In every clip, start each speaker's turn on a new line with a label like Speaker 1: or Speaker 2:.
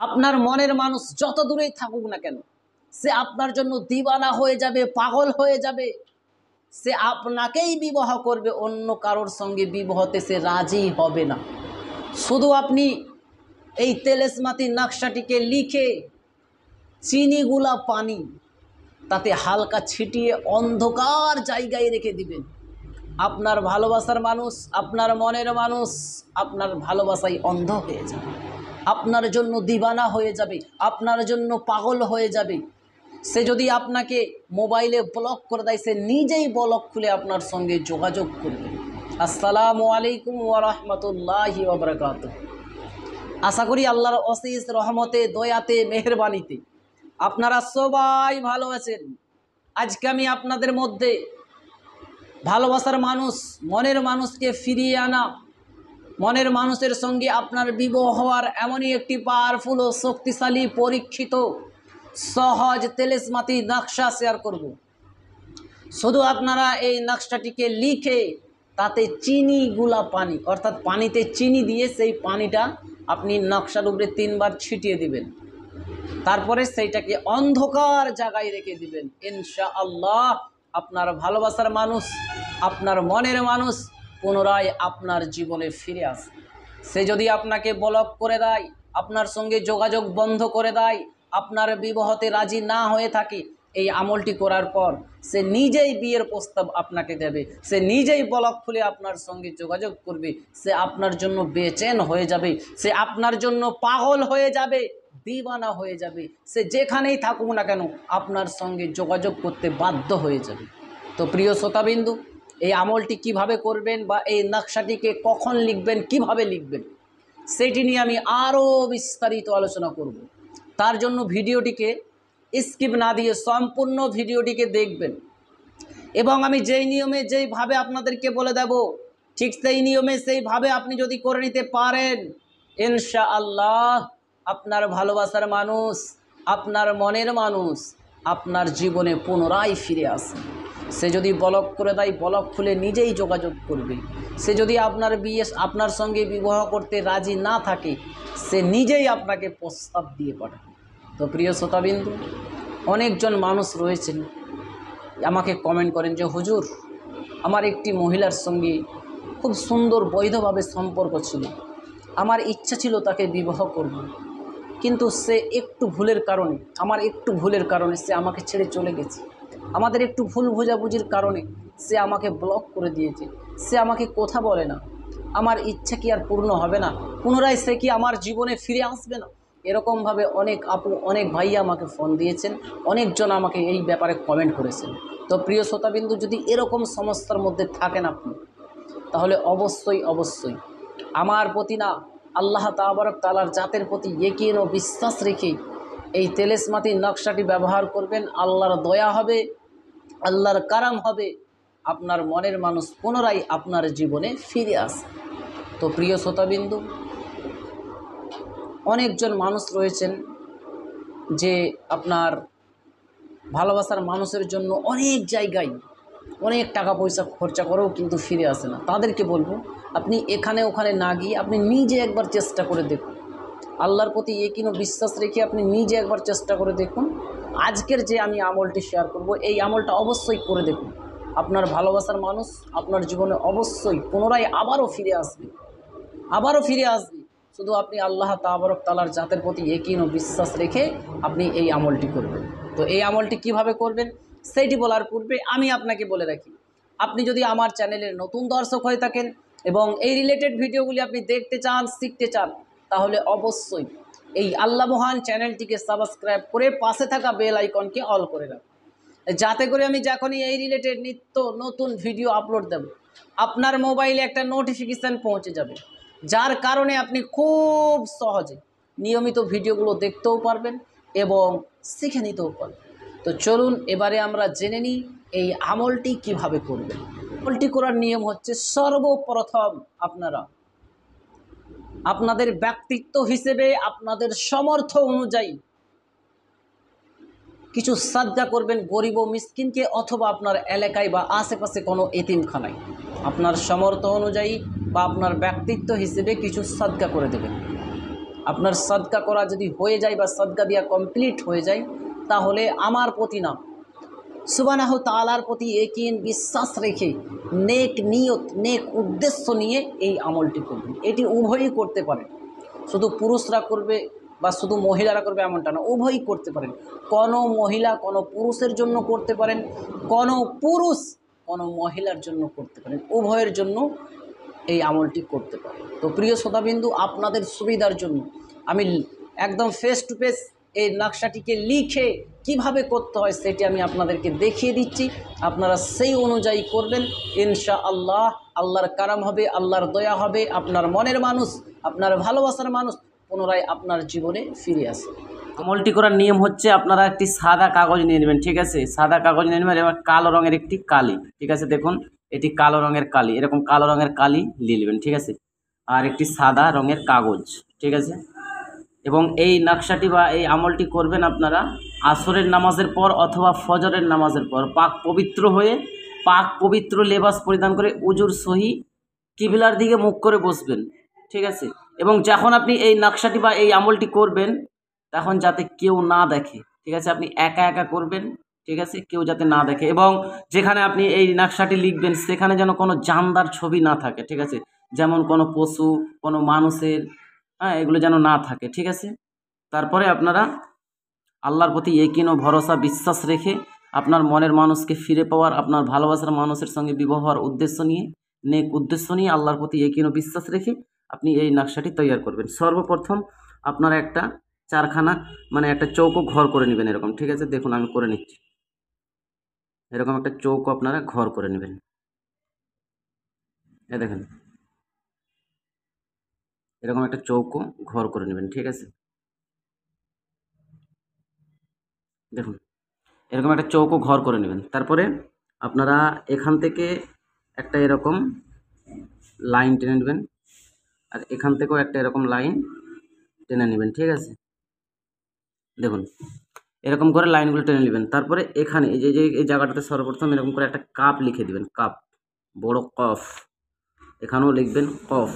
Speaker 1: আপনার মনের মানুষ যত দূরেই থাকুক না কেন, সে আপনার জন্য দিওয়ানা হয়ে যাবে, পাগল হয়ে যাবে। সে আপনাকেই বিবাহ করবে, অন্য কারোর সঙ্গে বিবাহতে সে রাজি হবে না। শুধু আপনি এই তেলেসমাতি নকশাটিকে লিখে চিনিগুলা পানি তাতে হালকা ছিটিয়ে অন্ধকার জায়গায় রেখে দিবেন। আপনার ভালোবাসার মানুষ, আপনার মনের মানুষ আপনার ভালোবাসায় অন্ধ হয়ে যাবে, আপনার জন্য দিওয়ানা হয়ে যাবে, আপনার জন্য পাগল হয়ে যাবে। সে যদি আপনাকে মোবাইলে ব্লক করে দেয়, সে নিজেই ব্লক খুলে আপনার সঙ্গে যোগাযোগ করবে। আসসালামু আলাইকুম ওয়া রাহমাতুল্লাহি ওয়া বারাকাতুহু। আশা করি আল্লাহর অশেষ রহমতে, দয়াতে, মেহেরবানিতে আপনারা সবাই ভালো আছেন। আজকে আমি আপনাদের মধ্যে ভালোবাসার মানুষ, মনের মানুষকে ফিরিয়ে আনা, মনের মানুষের সঙ্গে আপনার বিবাহ হওয়ার এমনই একটি পাওয়ারফুল ও শক্তিশালী, পরীক্ষিত, সহজ তেলেসমাতি নকশা শেয়ার করব। শুধু আপনারা এই নকশাটিকে লিখে তাতে চিনি গুলা পানি, অর্থাৎ পানিতে চিনি দিয়ে সেই পানিটা আপনি নকশার উপরে 3 বার ছিটিয়ে দিবেন। তারপরে সেইটাকে অন্ধকার জায়গায় রেখে দিবেন। ইনশাআল্লাহ আপনার ভালোবাসার মানুষ, আপনার মনের মানুষ পুনরায় আপনার জীবনে ফিরে আসে। সে যদি আপনাকে ব্লক করে দেয়, আপনার সঙ্গে যোগাযোগ বন্ধ করে দেয়, আপনার বিবাহতে রাজি না হয়ে থাকে, এই আমলটি করার পর সে নিজেই বিয়ের প্রস্তাব আপনাকে দেবে, সে নিজেই ব্লক খুলে আপনার সঙ্গে যোগাযোগ করবে, সে আপনার জন্য বেচেন হয়ে যাবে, সে আপনার জন্য পাগল হয়ে যাবে, দিওয়ানা হয়ে যাবে। সে যেখানেই থাকুক না কেন আপনার সঙ্গে যোগাযোগ করতে বাধ্য হয়ে যাবে। তো প্রিয় শ্রোতাবিন্দু, এই আমলটি কিভাবে করবেন বা এই নকশাটিকে কখন লিখবেন, কিভাবে লিখবেন, সেটি নিয়ে আমি আরও বিস্তারিত আলোচনা করব। তার জন্য ভিডিওটিকে স্কিপ না দিয়ে সম্পূর্ণ ভিডিওটিকে দেখবেন এবং আমি যেই নিয়মে, যেইভাবে আপনাদেরকে বলে দেব, ঠিক সেই নিয়মে, সেইভাবে আপনি যদি করে নিতে পারেন, ইনশাআল্লাহ আপনার ভালোবাসার মানুষ, আপনার মনের মানুষ আপনার জীবনে পুনরায় ফিরে আসে। সে যদি ব্লক করে দেয়, ব্লক খুলে নিজেই যোগাযোগ করবে। সে যদি আপনার সঙ্গে বিবাহ করতে রাজি না থাকে, সে নিজেই আপনাকে প্রস্তাব দিয়ে পাঠাবে। তো প্রিয় শ্রোতাবিন্দু, অনেকজন মানুষ রয়েছেন আমাকে কমেন্ট করেন যে হুজুর, আমার একটি মহিলার সঙ্গে খুব সুন্দর বৈধভাবে সম্পর্ক ছিল, আমার ইচ্ছা ছিল তাকে বিবাহ করব, কিন্তু সে একটু ভুলের কারণে, আমার একটু ভুলের কারণে সে আমাকে ছেড়ে চলে গেছে। আমাদের একটু ভুল বোঝাবুঝির কারণে সে আমাকে ব্লক করে দিয়েছে, সে আমাকে কথা বলে না। আমার ইচ্ছা কি আর পূর্ণ হবে না? পুনরায় সে কি আমার জীবনে ফিরে আসবে না? এরকমভাবে অনেক আপু, অনেক ভাইয়া আমাকে ফোন দিয়েছেন, অনেকজন আমাকে এই ব্যাপারে কমেন্ট করেছেন। তো প্রিয় শ্রোতাবিন্দু, যদি এরকম সমস্যার মধ্যে থাকেন আপনি, তাহলে অবশ্যই অবশ্যই আমার প্রতি না, আল্লাহ তাবারক তাআলার জাতের প্রতি ইয়াকিন ও বিশ্বাস রেখে এই তেলেসমাতি নকশাটি ব্যবহার করবেন। আল্লাহর দয়া হবে, আল্লাহর কারাম হবে, আপনার মনের মানুষ পুনরায় আপনার জীবনে ফিরে আসে। তো প্রিয় শ্রোতাবিন্দু, অনেকজন মানুষ রয়েছেন যে আপনার ভালোবাসার মানুষের জন্য অনেক জায়গায় অনেক টাকা পয়সা খরচা করেও কিন্তু ফিরে আসে না। তাদেরকে বলবো, আপনি এখানে ওখানে না গিয়ে আপনি নিজে একবার চেষ্টা করে দেখুন। আল্লাহর প্রতি ইয়াকিন ও বিশ্বাস রেখে আপনি নিজে একবার চেষ্টা করে দেখুন। আজকের যে আমি আমলটি শেয়ার করব, এই আমলটা অবশ্যই করে দেখুন। আপনার ভালোবাসার মানুষ আপনার জীবনে অবশ্যই পুনরায় আবারও ফিরে আসবে, আবারও ফিরে আসবে। শুধু আপনি আল্লাহ তাবারক তাআলার জাতের প্রতি ইয়াকিন ও বিশ্বাস রেখে আপনি এই আমলটি করবেন। তো এই আমলটি কিভাবে করবেন সেইটি বলার পূর্বে আমি আপনাকে বলে রাখি, আপনি যদি আমার চ্যানেলের নতুন দর্শক হয়ে থাকেন এবং এই রিলেটেড ভিডিওগুলি আপনি দেখতে চান, শিখতে চান, তাহলে অবশ্যই এই আল্লাহ মহান চ্যানেলটিকে সাবস্ক্রাইব করে পাশে থাকা বেল আইকনকে অল করে রাখুন, যাতে করে আমি যখনই এই রিলেটেড নিত্য নতুন ভিডিও আপলোড দেব, আপনার মোবাইলে একটা নোটিফিকেশান পৌঁছে যাবে, যার কারণে আপনি খুব সহজে নিয়মিত ভিডিওগুলো দেখতেও পারবেন এবং শিখে নিতেও পারবেন। তো চলুন এবারে আমরা জেনে নিই এই আমলটি কিভাবে করবেন। আমলটি করার নিয়ম হচ্ছে, সর্বপ্রথম আপনারা আপনাদের ব্যক্তিত্ব হিসেবে আপনাদের সামর্থ্য অনুযায়ী কিছু সাদকা করবেন গরিব ও মিসকিনকে, অথবা আপনার এলাকায় বা আশেপাশে কোনো এতিমখানায় আপনার সামর্থ্য অনুযায়ী বা আপনার ব্যক্তিত্ব হিসেবে কিছু সাদকা করে দেবেন। আপনার সদকা করা যদি হয়ে যায় বা সদকা দেওয়া কমপ্লিট হয়ে যায়, তাহলে আমার প্রতি না, সুবহানাহু তাআলার প্রতি ইয়াকিন বিশ্বাস রেখে নেক নিয়ত, নেক উদ্দেশ্য নিয়ে এই আমলটি করবেন। এটি উভয়ই করতে পারেন, শুধু পুরুষরা করবে বা শুধু মহিলারা করবে এমনটা না, উভয়ই করতে পারেন। কোনো মহিলা কোনো পুরুষের জন্য করতে পারেন, কোনো পুরুষ কোনো মহিলার জন্য করতে পারেন, উভয়ের জন্য এই আমলটি করতে পারেন। তো প্রিয় শ্রোতাবিন্দু, আপনাদের সুবিধার জন্য আমি একদম ফেস টু ফেস এই নকশাটিকে লিখে কিভাবে করতে হয় সেটি আমি আপনাদেরকে দেখিয়ে দিচ্ছি। আপনারা সেই অনুযায়ী করবেন, ইনশাআল্লাহ আল্লাহর কারাম হবে, আল্লাহর দয়া হবে, আপনার মনের মানুষ, আপনার ভালোবাসার মানুষ পুনরায় আপনার জীবনে ফিরে আসে।
Speaker 2: আমলটি করার নিয়ম হচ্ছে, আপনারা একটি সাদা কাগজ নিয়ে নেবেন, ঠিক আছে? সাদা কাগজ নিয়ে নেবেন, এবার কালো রঙের একটি কালি, ঠিক আছে? দেখুন এটি কালো রঙের কালি, এরকম কালো রঙের কালি নিয়ে নেবেন, ঠিক আছে? আর একটি সাদা রঙের কাগজ, ঠিক আছে? এবং এই নকশাটি বা এই আমলটি করবেন আপনারা আসরের নামাজের পর অথবা ফজরের নামাজের পর, পাক পবিত্র হয়ে, পাক পবিত্র লেবাস পরিধান করে উজুর সহি কিবলার দিকে মুখ করে বসবেন, ঠিক আছে? এবং যখন আপনি এই নকশাটি বা এই আমলটি করবেন তখন যাতে কেউ না দেখে, ঠিক আছে? আপনি একা একা করবেন, ঠিক আছে? কেউ যাতে না দেখে। এবং যেখানে আপনি এই নকশাটি লিখবেন সেখানে যেন কোনো জানদার ছবি না থাকে, ঠিক আছে? যেমন কোনো পশু, কোনো মানুষের, হ্যাঁ, এগুলো যেন না থাকে, ঠিক আছে? তারপরে আপনারা আল্লাহর প্রতি ইয়াকিন ও ভরসা বিশ্বাস রেখে আপনার মনের মানুষকে ফিরে পাওয়ার, আপনার ভালোবাসার মানুষের সঙ্গে বিবাহ হওয়ার উদ্দেশ্য নিয়ে, নেক উদ্দেশ্য নিয়ে আল্লাহর প্রতি ইয়াকিন ও বিশ্বাস রেখে আপনি এই নকশাটি তৈরি করবেন। সর্বপ্রথম আপনারা একটা চারখানা, মানে একটা চৌকো ঘর করে নেবেন এরকম, ঠিক আছে? দেখুন আমি করে নিচ্ছি। এরকম একটা চৌকো আপনারা ঘর করে নেবেন, এ দেখেন এরকম একটা চৌকো ঘর করে নেবেন, ঠিক আছে? দেখুন এরকম একটা চৌকো ঘর করে নেবেন। তারপরে আপনারা এখান থেকে একটা এরকম লাইন টেনে নেবেন, আর এখান থেকেও একটা এরকম লাইন টেনে নেবেন, ঠিক আছে? দেখুন এরকম করে লাইনগুলো টেনে নেবেন। তারপরে এখানে এই যে এই জায়গাটাতে সর্বপ্রথম এরকম করে একটা কাপ লিখে দিবেন, কাপ, বড় কফ, এখানেও লিখবেন কফ,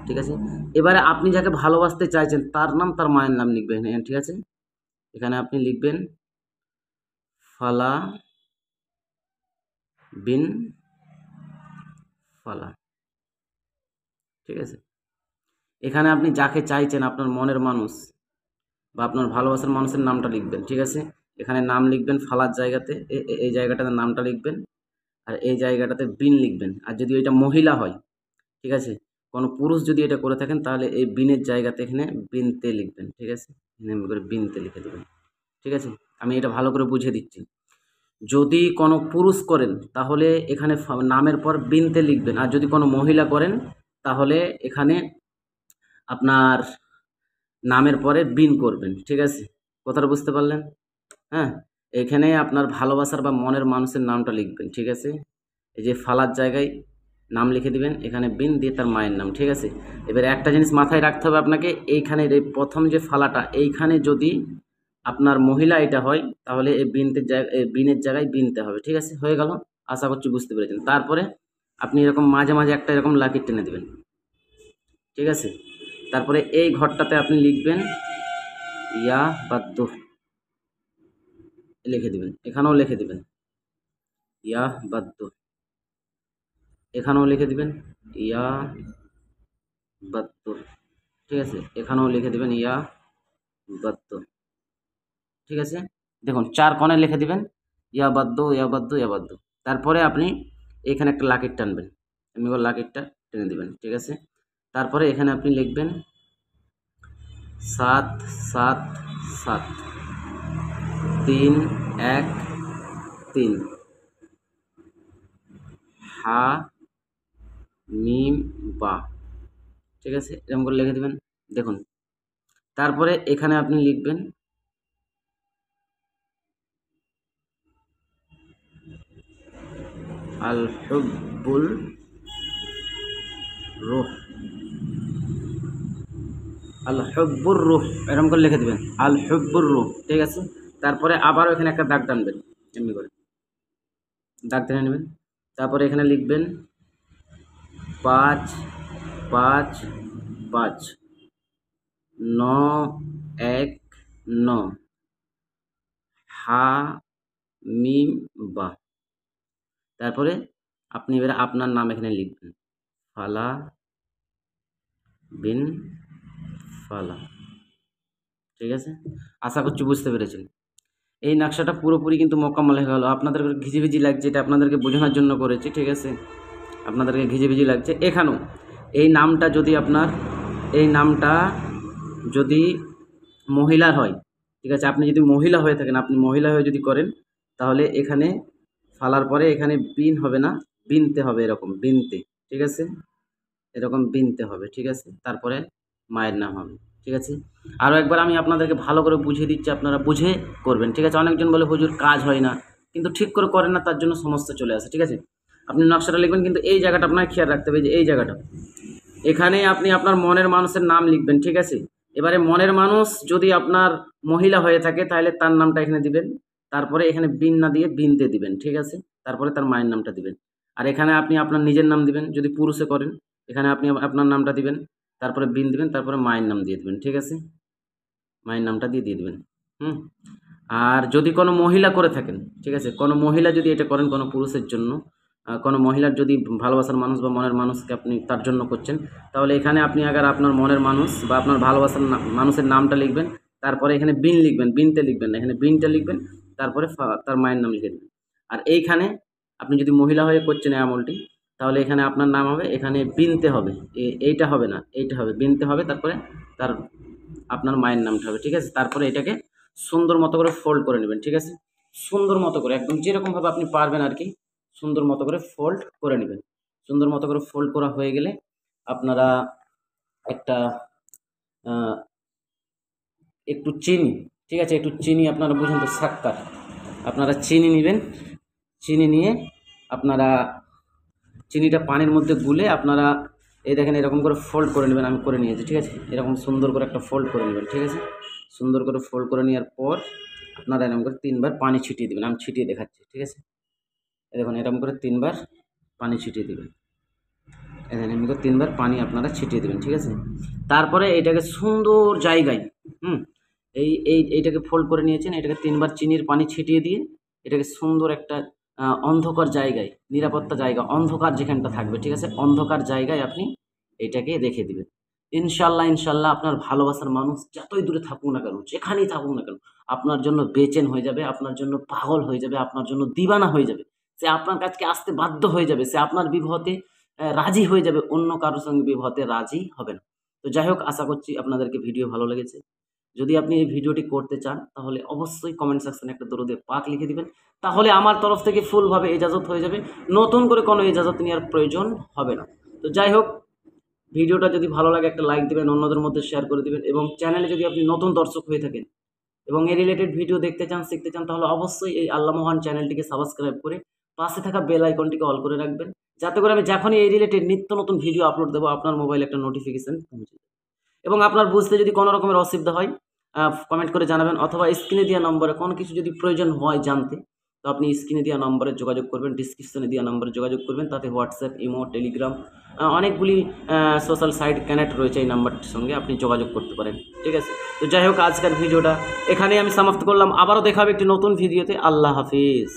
Speaker 2: ঠিক আছে? এবারে আপনি যাকে ভালোবাসতে চাইছেন তার নাম, তার মায়ের নাম লিখবেন, ঠিক আছে? এখানে আপনি লিখবেন ফালা বিন ফালা, ঠিক আছে? এখানে আপনি যাকে চাইছেন, আপনার মনের মানুষ বা আপনার ভালোবাসার মানুষের নামটা লিখবেন, ঠিক আছে? এখানে নাম লিখবেন, ফালার জায়গাতে এই জায়গাটাতে নামটা লিখবেন, আর এই জায়গাটাতে বিন লিখবেন। আর যদি এটা মহিলা হয়, ঠিক আছে, কোনো পুরুষ যদি এটা করে থাকেন তাহলে এই বিনের জায়গাতে এখানে বিনতে লিখবেন, ঠিক আছে? এখানে করে বিনতে লিখে দেবেন, ঠিক আছে? আমি এটা ভালো করে বুঝিয়ে দিচ্ছি। যদি কোনো পুরুষ করেন তাহলে এখানে নামের পর বিনতে লিখবেন, আর যদি কোনো মহিলা করেন তাহলে এখানে আপনার নামের পরে বিন করবেন, ঠিক আছে? কথাটা বুঝতে পারলেন? হ্যাঁ, এখানে আপনার ভালোবাসার বা মনের মানুষের নামটা লিখবেন, ঠিক আছে? এই যে ফালার জায়গায় নাম লিখে দিবেন, এখানে বিন দিয়ে তার মায়ের নাম, ঠিক আছে? এবার একটা জিনিস মাথায় রাখতে হবে আপনাকে, এইখানে এই প্রথম যে ফালাটা, এইখানে যদি আপনার মহিলা এটা হয় তাহলে এই বিনের জায়গায় বিনতে হবে, ঠিক আছে? হয়ে গেল, আশা করছি বুঝতে পেরেছেন। তারপরে আপনি এরকম মাঝে মাঝে একটা এরকম লাকির টেনে দেবেন, ঠিক আছে? তারপরে এই ঘরটাতে আপনি লিখবেন ইয়া বাদ্য, লিখে দিবেন, এখানেও লিখে দিবেন ইয়া বাদ্য, এখানেও লিখে দিবেন ইয়া বাদ্য, ঠিক আছে? এখানেও লিখে দিবেন ইয়া বাদ্য, ঠিক আছে? দেখুন চার কোণে লিখে দিবেন ইয়া বাদ্য, ইয়া বাদ্য, ইয়া বাদ্য। তারপরে আপনি এখানে একটা লাকির টানবেন, এমনি করে লাকিরটা টেনে দিবেন, ঠিক আছে? তারপরে এখানে আপনি লিখবেন 777 3 1 3 হা মিম বা, ঠিক আছে? এরকম করে লিখে দিবেন। দেখুন তারপরে এখানে আপনি লিখবেন আল হুব্বুল রুহ, আল হুব্বুর রুহ, এরকম করে লিখে দিবেন আল হুব্বুর রুহ, ঠিক আছে? তারপরে আবারও এখানে একটা দাগ টানবেন, এমনি করে দাগ টেনে নেবেন। তারপরে এখানে লিখবেন 5 5 5, ন 1 ন হা মিম বা। তারপরে আপনি এবারে আপনার নাম এখানে লিখবেন, ফালা বিন ফালা। ঠিক আছে, আশা করছি বুঝতে পেরেছেন। এই নকশাটা পুরোপুরি কিন্তু মোকাম্মল হয়ে গেল। আপনাদের ঘিজিবিজি লাগছে, এটা আপনাদেরকে বোঝানোর জন্য করেছি। ঠিক আছে, আপনাদেরকে ঘিজিবিজি লাগছে। এখানেও এই নামটা যদি আপনার, এই নামটা যদি মহিলার হয়, ঠিক আছে, আপনি যদি মহিলা হয়ে থাকেন, আপনি মহিলা হয়ে যদি করেন, তাহলে এখানে ফালার পরে এখানে বিন হবে না, বিনতে হবে, এরকম বিনতে। ঠিক আছে, এরকম বিনতে হবে। ঠিক আছে, তারপরে মায়ের নাম হবে। ঠিক আছে, আরও একবার আমি আপনাদেরকে ভালো করে বুঝিয়ে দিচ্ছি, আপনারা বুঝে করবেন। ঠিক আছে, অনেকজন বলে হুজুর কাজ হয় না, কিন্তু ঠিক করে করেন না, তার জন্য সমস্যা চলে আসে। ঠিক আছে, আপনি নকশাটা লিখবেন, কিন্তু এই জায়গাটা আপনাকে খেয়াল রাখতে হবে, যে এই জায়গাটা, এখানে আপনি আপনার মনের মানুষের নাম লিখবেন। ঠিক আছে, এবারে মনের মানুষ যদি আপনার মহিলা হয়ে থাকে, তাহলে তার নামটা এখানে দিবেন, তারপরে এখানে বিন না দিয়ে বিনতে দিবেন। ঠিক আছে, তারপরে তার মায়ের নামটা দিবেন। আর এখানে আপনি আপনার নিজের নাম দিবেন, যদি পুরুষে করেন, এখানে আপনি আপনার নামটা দিবেন, তারপরে বিন দিবেন, তারপরে মায়ের নাম দিয়ে দিবেন। ঠিক আছে, মায়ের নামটা দিয়ে দিবেন। হুম, আর যদি কোনো মহিলা করে থাকেন, ঠিক আছে, কোনো মহিলা যদি এটা করেন, কোনো পুরুষের জন্য, কোনো মহিলার যদি ভালোবাসার মানুষ বা মনের মানুষকে আপনি তার জন্য করছেন, তাহলে এখানে আপনি আগে আপনার মনের মানুষ বা আপনার ভালোবাসার মানুষের নামটা লিখবেন, তারপরে এখানে বিন লিখবেন, বিনতে লিখবেন না, এখানে বিনটা লিখবেন, তারপরে তার মায়ের নাম লিখে দেবেন। আর এইখানে আপনি যদি মহিলা হয়ে করছেন এই আমলটি, তাহলে এখানে আপনার নাম হবে, এখানে বিনতে হবে, এইটা হবে না, এইটা হবে, বিনতে হবে, তারপরে তার আপনার মায়ের নামটা হবে। ঠিক আছে, তারপরে এটাকে সুন্দর মতো করে ফোল্ড করে নেবেন। ঠিক আছে, সুন্দর মতো করে, একদম যেরকমভাবে আপনি পারবেন আর কি, সুন্দর মতো করে ফোল্ড করে নেবেন। সুন্দর মতো করে ফোল্ড করা হয়ে গেলে আপনারা একটা একটু চিনি, ঠিক আছে, একটু চিনি, আপনারা বুঝেন তো, সাক্কার, আপনারা চিনি নেবেন। চিনি নিয়ে আপনারা চিনিটা পানির মধ্যে গুলে আপনারা এই দেখেন এরকম করে ফোল্ড করে নেবেন। আমি করে নিয়েছি। ঠিক আছে, এরকম সুন্দর করে একটা ফোল্ড করে নেবেন। ঠিক আছে, সুন্দর করে ফোল্ড করে নেওয়ার পর আপনারা এরকম করে 3বার পানি ছিটিয়ে দেবেন। আমি ছিটিয়ে দেখাচ্ছি। ঠিক আছে, দেখুন এরকম করে 3বার পানি ছিটিয়ে দেবেন। এরকম করে 3বার পানি আপনারা ছিটিয়ে দেবেন। ঠিক আছে, তারপরে এটাকে সুন্দর জায়গায়, এইটাকে ফোল্ড করে নিয়েছেন, এটাকে 3বার চিনির পানি ছিটিয়ে দিয়ে এটাকে সুন্দর একটা অন্ধকার জায়গায়, নিরাপত্তা জায়গা, অন্ধকার যেখানটা থাকবে, ঠিক আছে, অন্ধকার জায়গায় আপনি এটাকে রেখে দিবেন। ইনশাল্লাহ ইনশাল্লাহ আপনার ভালোবাসার মানুষ যতই দূরে থাকুক না কেন, যেখানেই থাকুক না কেন, আপনার জন্য বেচেন হয়ে যাবে, আপনার জন্য পাগল হয়ে যাবে, আপনার জন্য দিবানা হয়ে যাবে। সে আপনার কাছকে আসতে বাধ্য হয়ে যাবে, সে আপনার বিবাহতে রাজি হয়ে যাবে, অন্য কারোর সঙ্গে বিবাহতে রাজি হবে না। তো যাই হোক, আশা করছি আপনাদেরকে ভিডিও ভালো লেগেছে। যদি আপনি এই ভিডিওটি করতে চান, তাহলে অবশ্যই কমেন্ট সেকশনে একটা দরুদে পাক লিখে দিবেন, তাহলে আমার তরফ থেকে ফুলভাবে ইজাজত হয়ে যাবে, নতুন করে কোনো ইজাজত নেওয়ার প্রয়োজন হবে না। তো যাই হোক, ভিডিওটা যদি ভালো লাগে একটা লাইক দিবেন, অন্যদের মধ্যে শেয়ার করে দিবেন, এবং চ্যানেলে যদি আপনি নতুন দর্শক হয়ে থাকেন এবং এই রিলেটেড ভিডিও দেখতে চান, শিখতে চান, তাহলে অবশ্যই এই আল্লাহ মহান চ্যানেলটিকে সাবস্ক্রাইব করে পাশে থাকা বেল আইকনটিকে অল করে রাখবেন, যাতে করে আমি যখনই এই রিলেটেড নিত্য নতুন ভিডিও আপলোড দেবো, আপনার মোবাইলে একটা নোটিফিকেশান পৌঁছে যাবে। এবং আপনার বুঝতে যদি কোনো রকমের অসুবিধা হয়, কমেন্ট করে জানাবেন, অথবা স্ক্রিনে দেওয়া নম্বরে কোনো কিছু যদি প্রয়োজন হয় জানতে, তো আপনি স্ক্রিনে দেওয়া নম্বরে যোগাযোগ করবেন, ডিসক্রিপশনে দেওয়া নম্বরে যোগাযোগ করবেন, তাতে হোয়াটসঅ্যাপ, ইমো, টেলিগ্রাম, অনেকগুলি সোশ্যাল সাইট কানেক্ট রয়েছে এই নাম্বারটির সঙ্গে, আপনি যোগাযোগ করতে পারেন। ঠিক আছে, তো যাই হোক, আজকের ভিডিওটা এখানেই আমি সমাপ্ত করলাম। আবারও দেখা হবে একটি নতুন ভিডিওতে। আল্লাহ হাফিজ।